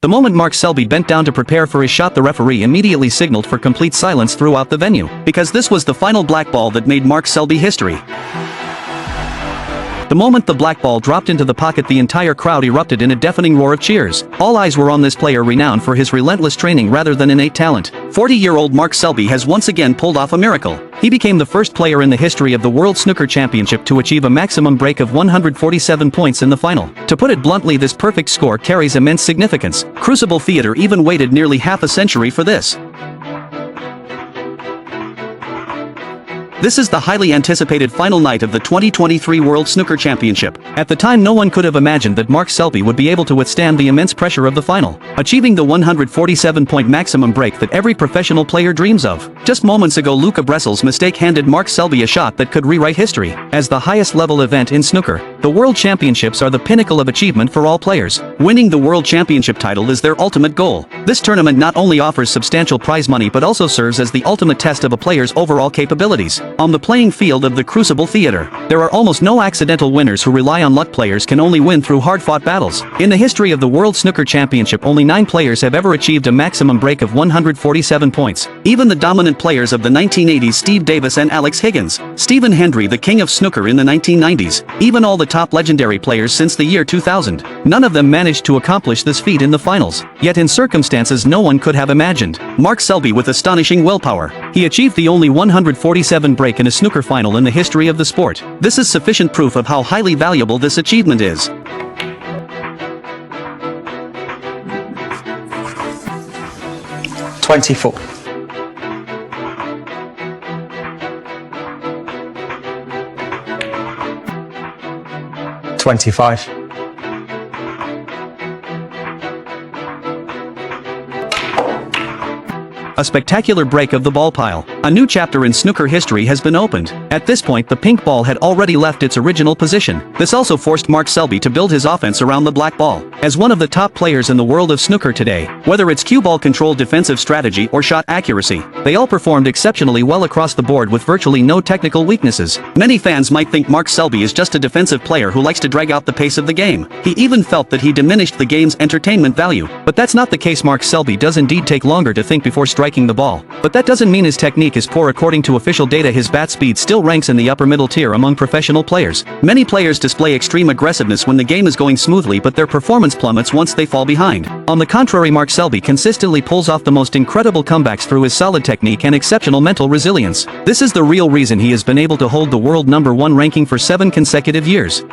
The moment Mark Selby bent down to prepare for his shot, the referee immediately signaled for complete silence throughout the venue, because this was the final black ball that made Mark Selby history. The moment the black ball dropped into the pocket, the entire crowd erupted in a deafening roar of cheers. All eyes were on this player renowned for his relentless training rather than innate talent. 40-year-old Mark Selby has once again pulled off a miracle. He became the first player in the history of the World Snooker Championship to achieve a maximum break of 147 points in the final. To put it bluntly, this perfect score carries immense significance. Crucible Theatre even waited nearly half a century for this. This is the highly anticipated final night of the 2023 World Snooker Championship. At the time, no one could have imagined that Mark Selby would be able to withstand the immense pressure of the final, achieving the 147-point maximum break that every professional player dreams of. Just moments ago, Luca Bressel's mistake handed Mark Selby a shot that could rewrite history. As the highest-level event in snooker, the World Championships are the pinnacle of achievement for all players. Winning the World Championship title is their ultimate goal. This tournament not only offers substantial prize money but also serves as the ultimate test of a player's overall capabilities. On the playing field of the Crucible Theatre, there are almost no accidental winners who rely on luck. Players can only win through hard-fought battles. In the history of the World Snooker Championship, only 9 players have ever achieved a maximum break of 147 points. Even the dominant players of the 1980s, Steve Davis and Alex Higgins, Stephen Hendry, the king of snooker in the 1990s, even all the top legendary players since the year 2000, none of them managed to accomplish this feat in the finals. Yet in circumstances no one could have imagined, Mark Selby, with astonishing willpower, he achieved the only 147 break in a snooker final in the history of the sport. This is sufficient proof of how highly valuable this achievement is. $24. 25. 25. A spectacular break of the ball pile. A new chapter in snooker history has been opened. At this point, the pink ball had already left its original position. This also forced Mark Selby to build his offense around the black ball. As one of the top players in the world of snooker today, whether it's cue ball control, defensive strategy, or shot accuracy, they all performed exceptionally well across the board with virtually no technical weaknesses. Many fans might think Mark Selby is just a defensive player who likes to drag out the pace of the game. He even felt that he diminished the game's entertainment value. But that's not the case. Mark Selby does indeed take longer to think before striking the ball. But that doesn't mean his technique is poor. According to official data, his bat speed still ranks in the upper middle tier among professional players. Many players display extreme aggressiveness when the game is going smoothly, but their performance plummets once they fall behind. On the contrary, Mark Selby consistently pulls off the most incredible comebacks through his solid technique and exceptional mental resilience. This is the real reason he has been able to hold the world #1 ranking for 7 consecutive years.